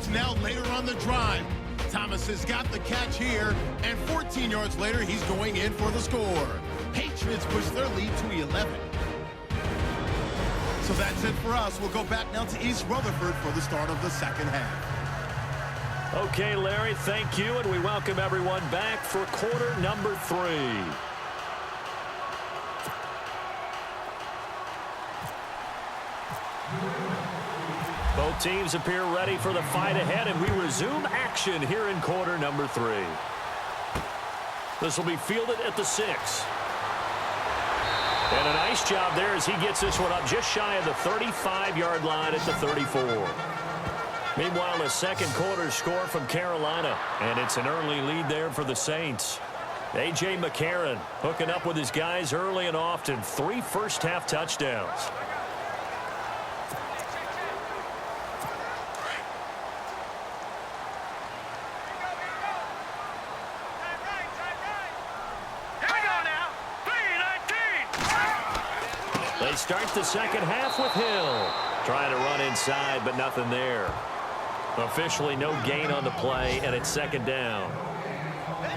yards now later on the drive. Thomas has got the catch here, and 14 yards later, he's going in for the score. Patriots push their lead to 11. So that's it for us. We'll go back now to East Rutherford for the start of the second half. Okay, Larry, thank you, and we welcome everyone back for quarter number 3. Both teams appear ready for the fight ahead, and we resume action here in quarter number 3. This will be fielded at the 6. And a nice job there as he gets this one up just shy of the 35-yard line at the 34. Meanwhile, a second quarter score from Carolina, and it's an early lead there for the Saints. A.J. McCarron hooking up with his guys early and often. 3 first-half touchdowns. They start the second half with Hill. Trying to run inside, but nothing there. Officially no gain on the play, and it's second down.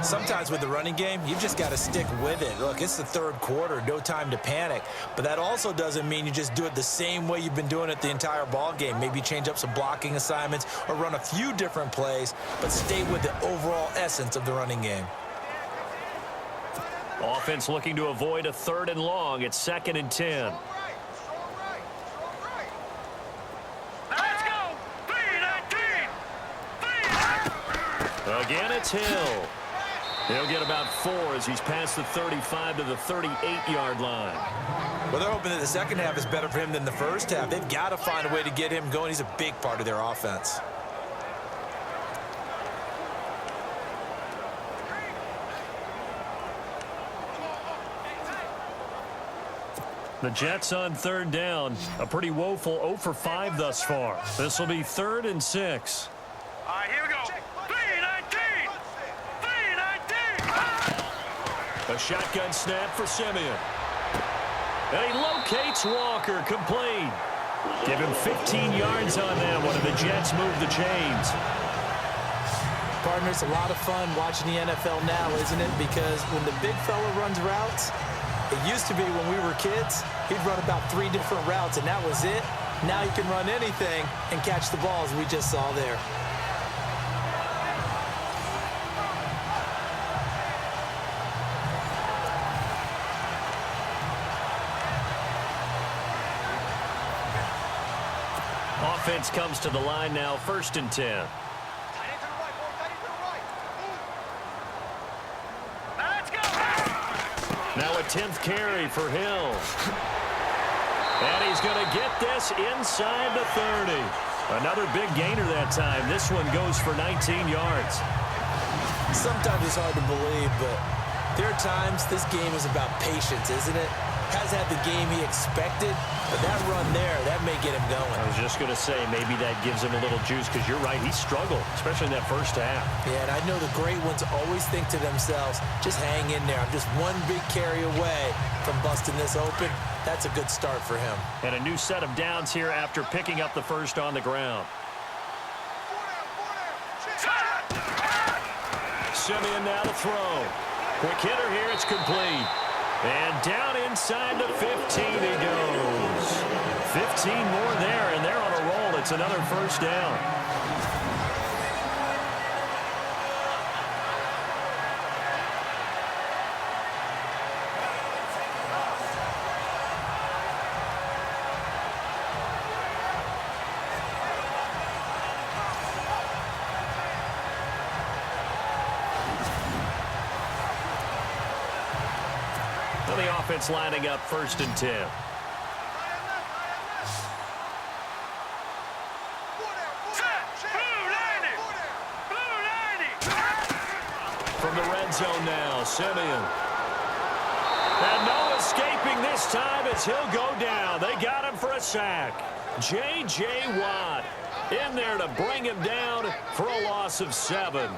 Sometimes with the running game, you've just got to stick with it. Look, it's the third quarter, no time to panic. But that also doesn't mean you just do it the same way you've been doing it the entire ball game. Maybe change up some blocking assignments or run a few different plays, but stay with the overall essence of the running game. Offense looking to avoid a 3rd and long. It's 2nd and 10. Again, it's Hill. He'll get about 4 as he's past the 35 to the 38-yard line. Well, they're hoping that the second half is better for him than the first half. They've got to find a way to get him going. He's a big part of their offense. The Jets on 3rd down. A pretty woeful 0 for 5 thus far. This will be 3rd and 6. All right, here we go. 3-19. A shotgun snap for Simeon. And he locates Walker, complete. Give him 15 yards on that one, and the Jets move the chains. Partner, it's a lot of fun watching the NFL now, isn't it? Because when the big fella runs routes, it used to be when we were kids, he'd run about 3 different routes, and that was it. Now he can run anything and catch the balls we just saw there. Offense comes to the line now, 1st and 10. Now a 10th carry for Hill. And he's going to get this inside the 30. Another big gainer that time. This one goes for 19 yards. Sometimes it's hard to believe, but there are times this game is about patience, isn't it? Has had the game he expected, but that run there, that may get him going. I was just going to say, maybe that gives him a little juice, because you're right, he struggled, especially in that first half. Yeah, and I know the great ones always think to themselves, just hang in there. I'm just one big carry away from busting this open. That's a good start for him. And a new set of downs here after picking up the first on the ground. Simeon now to throw. Quick hitter here, it's complete. And down inside the 15 he goes. 15 more there, and they're on a roll. It's another first down. The offense lining up 1st and 10. From the red zone now, Simeon. And no escaping this time as he'll go down. They got him for a sack. J.J. Watt in there to bring him down for a loss of 7.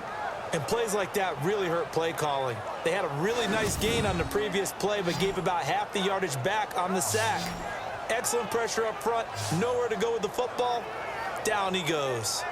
And plays like that really hurt play calling. They had a really nice gain on the previous play, but gave about half the yardage back on the sack. Excellent pressure up front. Nowhere to go with the football. Down he goes.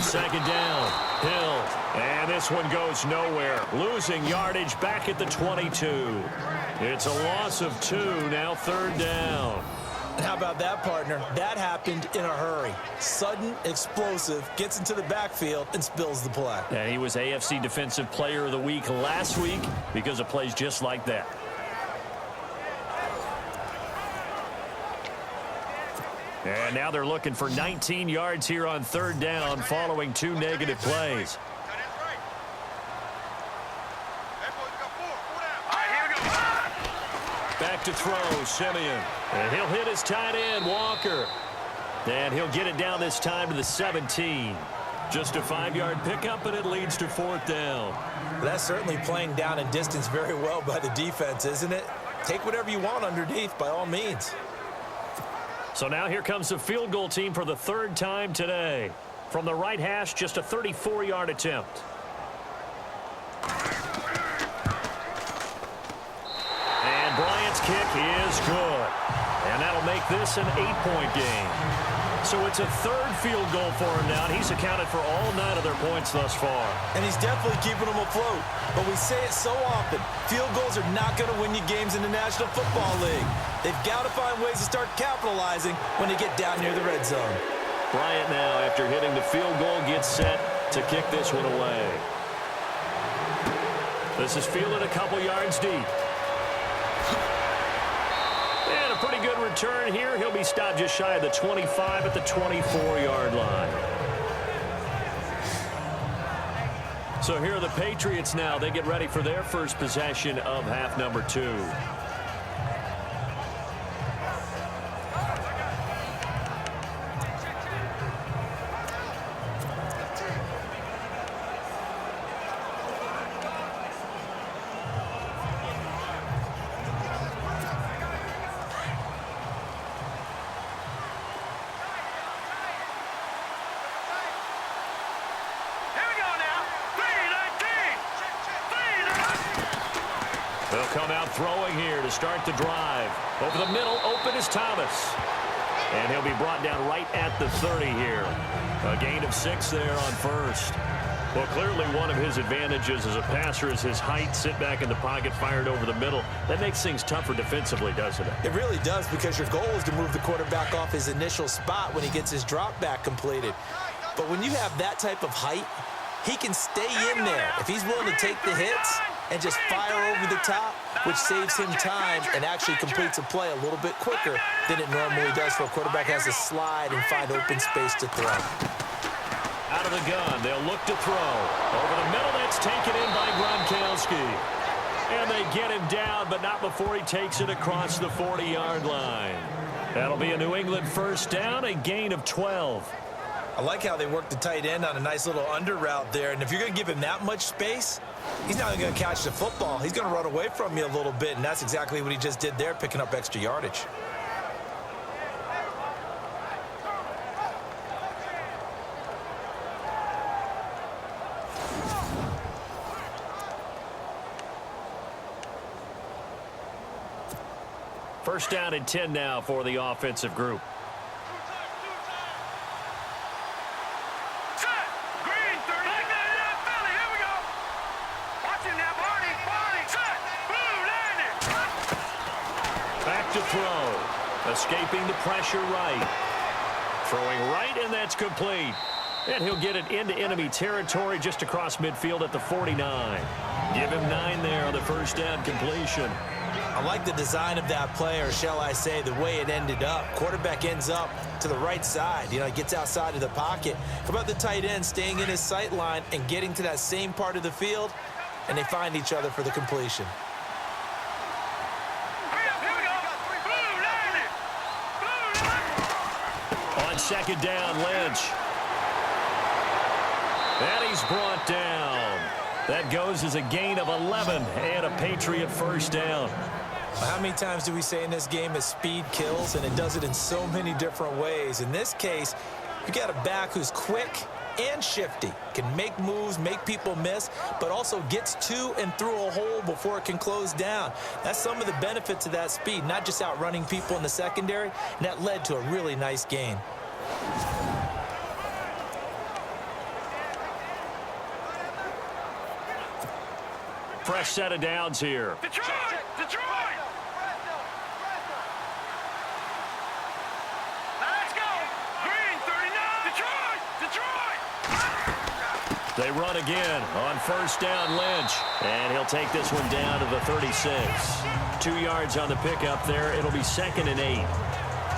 second down. Hill. And this one goes nowhere. Losing yardage back at the 22. It's a loss of 2. Now third down. How about that, partner? That happened in a hurry. Sudden, explosive, gets into the backfield, and spills the play. And he was AFC Defensive Player of the Week last week because of plays just like that. And now they're looking for 19 yards here on third down following 2 negative plays. Back to throw, Simeon. And he'll hit his tight end, Walker. And he'll get it down this time to the 17. Just a 5-yard pickup, and it leads to fourth down. That's certainly playing down and distance very well by the defense, isn't it? Take whatever you want underneath, by all means. So now here comes the field goal team for the third time today. From the right hash, just a 34-yard attempt. And Bryant's kick is good. And that'll make this an 8-point game. So it's a third field goal for him now, and he's accounted for all 9 of their points thus far. And he's definitely keeping them afloat. But we say it so often, field goals are not going to win you games in the National Football League. They've got to find ways to start capitalizing when they get down near the red zone. Bryant now, after hitting the field goal, gets set to kick this one away. This is fielded a couple yards deep. And a pretty good return here. He'll be stopped just shy of the 25 at the 24-yard line. So here are the Patriots now. They get ready for their first possession of half number 2. They'll come out throwing here to start the drive. Over the middle, open is Thomas. And he'll be brought down right at the 30 here. A gain of 6 there on first. Well, clearly one of his advantages as a passer is his height. Sit back in the pocket, fired over the middle. That makes things tougher defensively, doesn't it? It really does, because your goal is to move the quarterback off his initial spot when he gets his drop back completed. But when you have that type of height, he can stay in there if he's willing to take the hits and just fire over the top, which saves him time and actually completes a play a little bit quicker than it normally does, for a quarterback has to slide and find open space to throw. Out of the gun, they'll look to throw. Over the middle, that's taken in by Gronkowski. And they get him down, but not before he takes it across the 40-yard line. That'll be a New England first down, a gain of 12. I like how they work the tight end on a nice little under route there. And if you're going to give him that much space, he's not going to catch the football. He's going to run away from you a little bit, and that's exactly what he just did there, picking up extra yardage. First down and 10 now for the offensive group. Back to throw. Escaping the pressure right. Throwing right, and that's complete. And he'll get it into enemy territory just across midfield at the 49. Give him 9 there on the first down completion. I like the design of that play, or shall I say the way it ended up. Quarterback ends up to the right side. You know, gets outside of the pocket. How about the tight end staying in his sight line and getting to that same part of the field, and they find each other for the completion. On second down, Lynch. And he's brought down. That goes as a gain of 11 and a Patriot first down. How many times do we say in this game that speed kills, and it does it in so many different ways? In this case, you got a back who's quick and shifty, can make moves, make people miss, but also gets to and through a hole before it can close down. That's some of the benefits of that speed, not just outrunning people in the secondary, and that led to a really nice gain. fresh set of downs here. Detroit! Detroit! Let's go! Green 39! Detroit! Detroit! They run again on first down, Lynch. And he'll take this one down to the 36. 2 yards on the pickup there. It'll be 2nd and 8.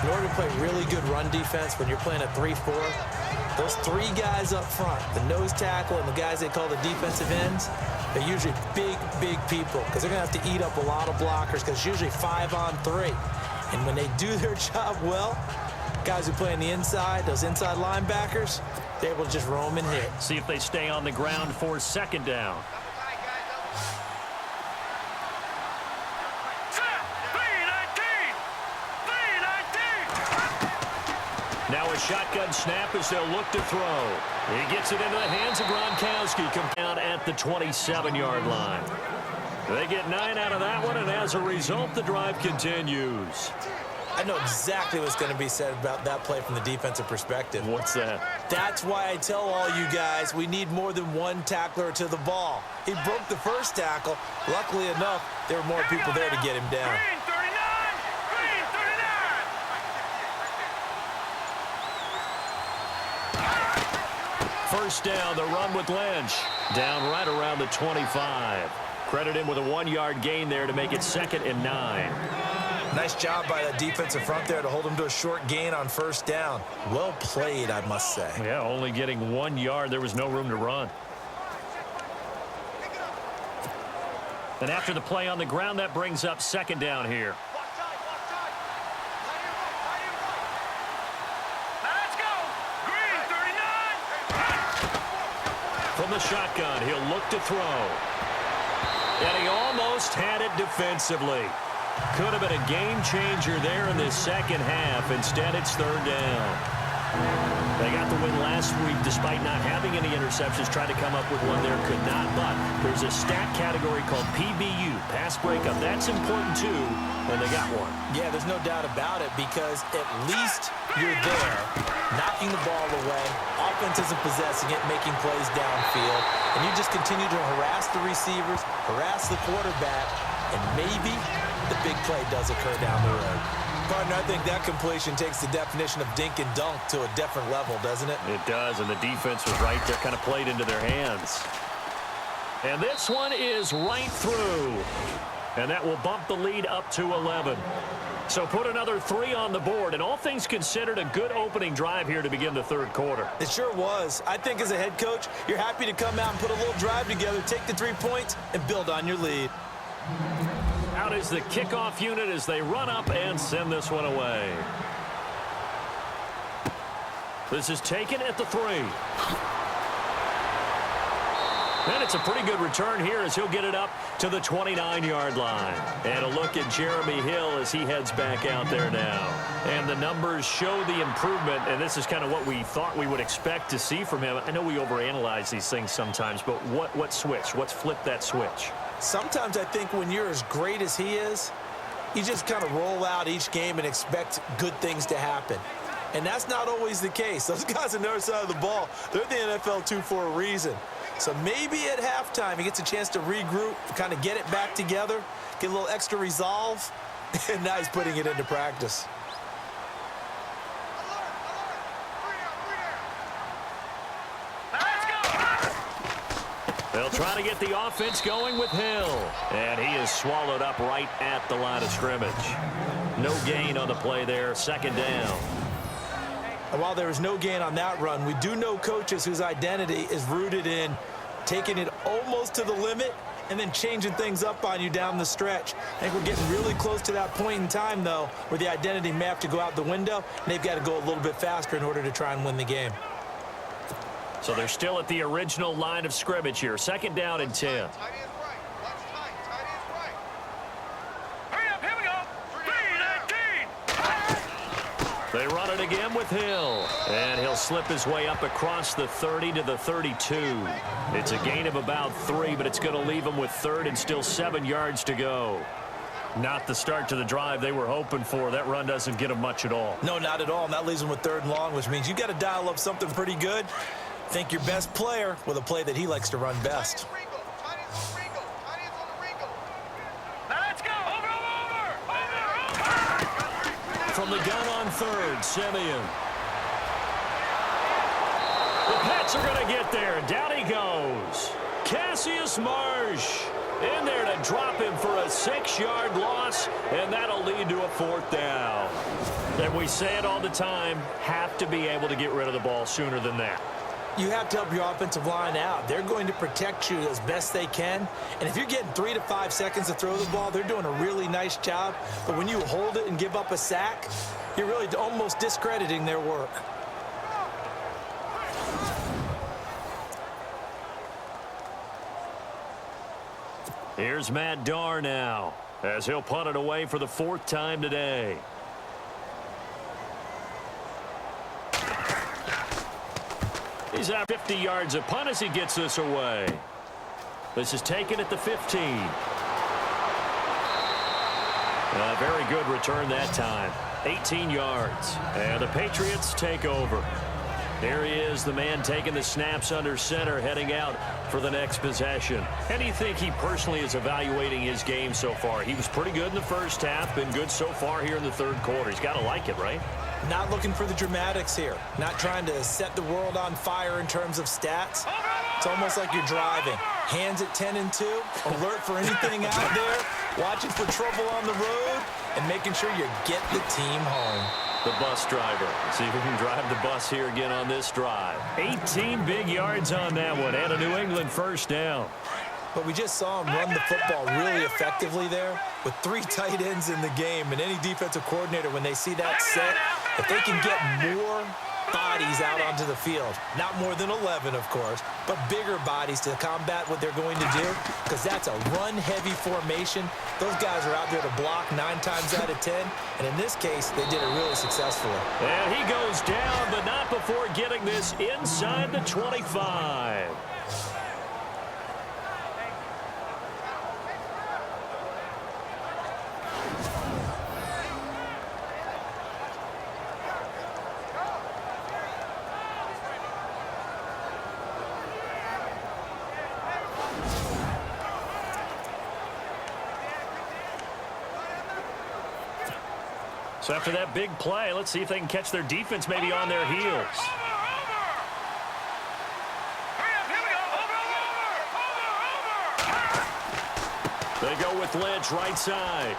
In order to play really good run defense when you're playing a 3-4, those 3 guys up front, the nose tackle and the guys they call the defensive ends, they're usually big, big people because they're going to have to eat up a lot of blockers because it's usually 5-on-3. And when they do their job well, guys who play on the inside, those inside linebackers, they're able to just roam and hit. See if they stay on the ground for 2nd down. Now a shotgun snap as they'll look to throw. He gets it into the hands of Gronkowski. Come down at the 27-yard line. They get 9 out of that one, and as a result, the drive continues. I know exactly what's going to be said about that play from the defensive perspective. What's that? That's why I tell all you guys we need more than one tackler to the ball. He broke the first tackle. Luckily enough, there were more people there to get him down. Green 39! Green 39! First down, the run with Lynch. Down right around the 25. Credit him with a 1-yard gain there to make it 2nd and 9. Nice job by the defensive front there to hold him to a short gain on first down. Well played, I must say. Yeah, only getting 1 yard. There was no room to run. And after the play on the ground, that brings up 2nd down here. Let's go! Green 39! From the shotgun, he'll look to throw. And he almost had it defensively. Could have been a game changer there in this second half. Instead, it's 3rd down. They got the win last week despite not having any interceptions. Tried to come up with one there, could not. But there's a stat category called PBU, pass breakup. That's important too, and they got one. Yeah, there's no doubt about it because at least you're there, knocking the ball away. Offense isn't possessing it, making plays downfield. And you just continue to harass the receivers, harass the quarterback, and maybe the big play does occur down the road. Partner, I think that completion takes the definition of dink and dunk to a different level, doesn't it? It does, and the defense was right there, kind of played into their hands. And this one is right through. And that will bump the lead up to 11. So put another 3 on the board, and all things considered, a good opening drive here to begin the 3rd quarter. It sure was. I think as a head coach, you're happy to come out and put a little drive together, take the 3 points, and build on your lead. Out is the kickoff unit as they run up and send this one away. This is taken at the 3. And it's a pretty good return here as he'll get it up to the 29-yard line. And a look at Jeremy Hill as he heads back out there now. And the numbers show the improvement, and this is kind of what we thought we would expect to see from him. I know we overanalyze these things sometimes, but what switch? What's flipped that switch? Sometimes I think when you're as great as he is, you just kind of roll out each game and expect good things to happen. And that's not always the case. Those guys on the other side of the ball, they're the NFL 2 for a reason. So maybe at halftime he gets a chance to regroup, kind of get it back together, get a little extra resolve, and now he's putting it into practice. They'll try to get the offense going with Hill. And he is swallowed up right at the line of scrimmage. No gain on the play there, 2nd down. And while there was no gain on that run, we do know coaches whose identity is rooted in taking it almost to the limit and then changing things up on you down the stretch. I think we're getting really close to that point in time, though, where the identity may have to go out the window, and they've got to go a little bit faster in order to try and win the game. So they're still at the original line of scrimmage here. 2nd down and 10. They run it again with Hill. And he'll slip his way up across the 30 to the 32. It's a gain of about 3, but it's going to leave him with 3rd and still 7 yards to go. Not the start to the drive they were hoping for. That run doesn't get them much at all. No, not at all. And that leaves them with 3rd and long, which means you got to dial up something pretty good. Think your best player with a play that he likes to run best. From the gun on third, Simeon. The Pats are going to get there. Down he goes. Cassius Marsh in there to drop him for a 6-yard loss, and that'll lead to a 4th down. And we say it all the time, have to be able to get rid of the ball sooner than that. You have to help your offensive line out. They're going to protect you as best they can. And if you're getting 3 to 5 seconds to throw the ball, they're doing a really nice job. But when you hold it and give up a sack, you're really almost discrediting their work. Here's Matt Darr now, as he'll punt it away for the 4th time today. He's at 50 yards a punt as he gets this away. This is taken at the 15. A very good return that time. 18 yards. And the Patriots take over. There he is, the man taking the snaps under center, heading out for the next possession. How do you think he personally is evaluating his game so far? He was pretty good in the first half, been good so far here in the 3rd quarter. He's got to like it, right? Not looking for the dramatics here. Not trying to set the world on fire in terms of stats. It's almost like you're driving. Hands at 10 and 2, alert for anything out there, watching for trouble on the road, and making sure you get the team home. The bus driver. See if we can drive the bus here again on this drive. 18 big yards on that one, and a New England 1st down. But we just saw him run the football really effectively there with 3 tight ends in the game. And any defensive coordinator, when they see that set, if they can get more bodies out onto the field, not more than 11, of course, but bigger bodies to combat what they're going to do, because that's a run-heavy formation. Those guys are out there to block 9 times out of 10, and in this case, they did it really successfully. And he goes down, but not before getting this inside the 25. So after that big play, let's see if they can catch their defense maybe on their heels. They go with Lynch right side.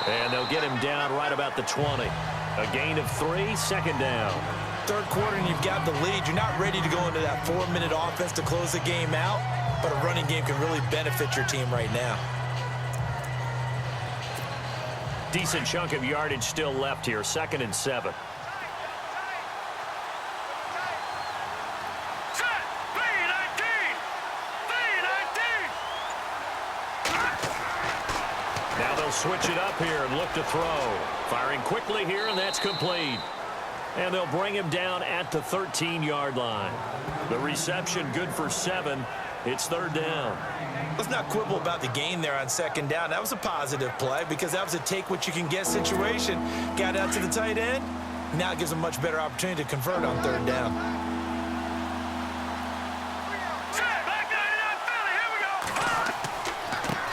And they'll get him down right about the 20. A gain of 3, 2nd down. 3rd quarter and you've got the lead. You're not ready to go into that 4-minute offense to close the game out, but a running game can really benefit your team right now. Decent chunk of yardage still left here. 2nd and 7. Now they'll switch it up here and look to throw. Firing quickly here, and that's complete. And they'll bring him down at the 13-yard line. The reception good for 7. It's 3rd down. Let's not quibble about the gain there on 2nd down. That was a positive play because that was a take-what-you-can-get situation. Got out to the tight end. Now it gives them a much better opportunity to convert on 3rd down.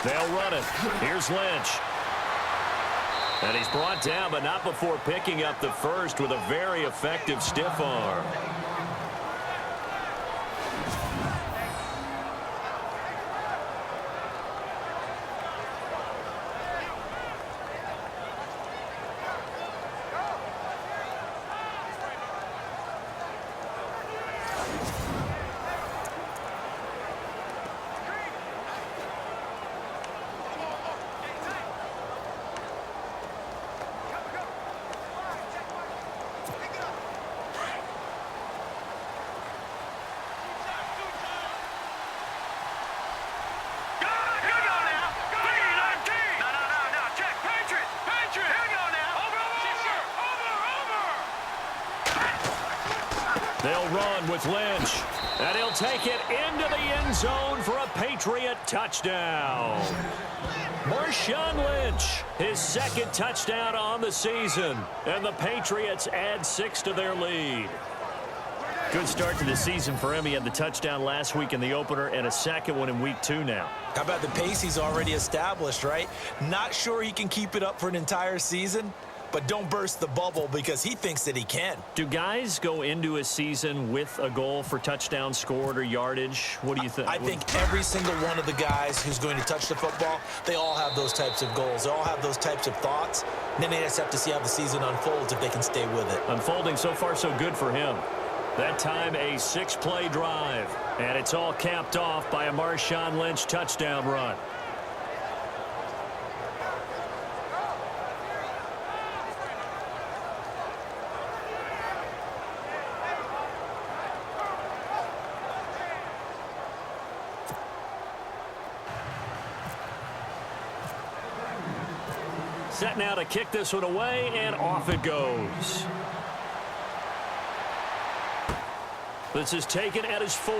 They'll run it. Here's Lynch. And he's brought down, but not before picking up the 1st with a very effective stiff arm. They'll run with Lynch. And he'll take it into the end zone for a Patriot touchdown. Marshawn Lynch, his 2nd touchdown on the season. And the Patriots add 6 to their lead. Good start to the season for him. He had the touchdown last week in the opener and a 2nd one in week 2 now. How about the pace he's already established, right? Not sure he can keep it up for an entire season, but don't burst the bubble because he thinks that he can. Do guys go into a season with a goal for touchdown scored or yardage? What do you think? I think every single one of the guys who's going to touch the football, they all have those types of goals. They all have those types of thoughts. And then they just have to see how the season unfolds if they can stay with it. Unfolding so far so good for him. That time a 6-play drive. And it's all capped off by a Marshawn Lynch touchdown run. Set now to kick this one away, and off it goes. This is taken at his 4.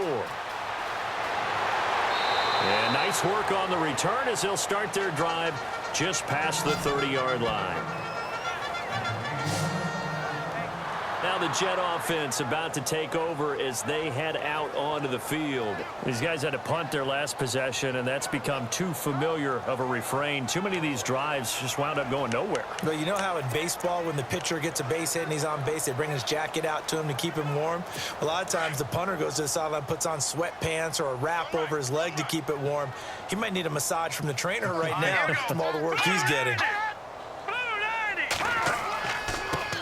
And nice work on the return as they'll start their drive just past the 30-yard line. Now the Jet offense about to take over as they head out onto the field. These guys had to punt their last possession, and that's become too familiar of a refrain. Too many of these drives just wound up going nowhere. But you know how in baseball, when the pitcher gets a base hit and he's on base, they bring his jacket out to him to keep him warm? A lot of times the punter goes to the sideline, puts on sweatpants or a wrap over his leg to keep it warm. He might need a massage from the trainer right now from all the work he's getting.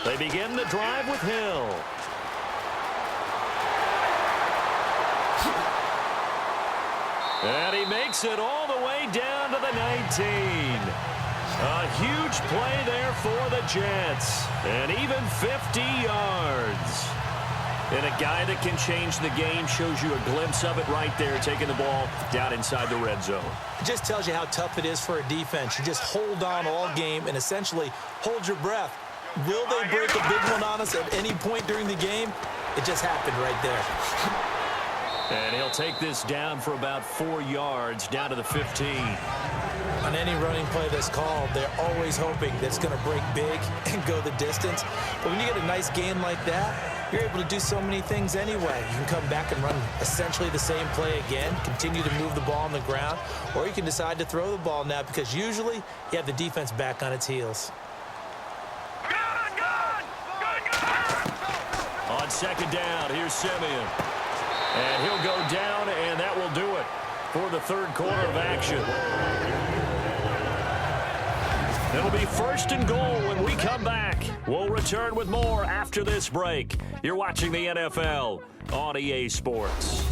They begin the drive with Hill. And he makes it all the way down to the 19. A huge play there for the Jets. And even 50 yards. And a guy that can change the game shows you a glimpse of it right there, taking the ball down inside the red zone. It just tells you how tough it is for a defense. You just hold on all game and essentially hold your breath. Will they break a big one on us at any point during the game? It just happened right there. And he'll take this down for about 4 yards, down to the 15. On any running play that's called, they're always hoping that it's going to break big and go the distance. But when you get a nice gain like that, you're able to do so many things anyway. You can come back and run essentially the same play again, continue to move the ball on the ground, or you can decide to throw the ball now because usually you have the defense back on its heels. On second down, here's Simeon. And he'll go down, and that will do it for the third quarter of action. It'll be 1st and goal when we come back. We'll return with more after this break. You're watching the NFL on EA Sports.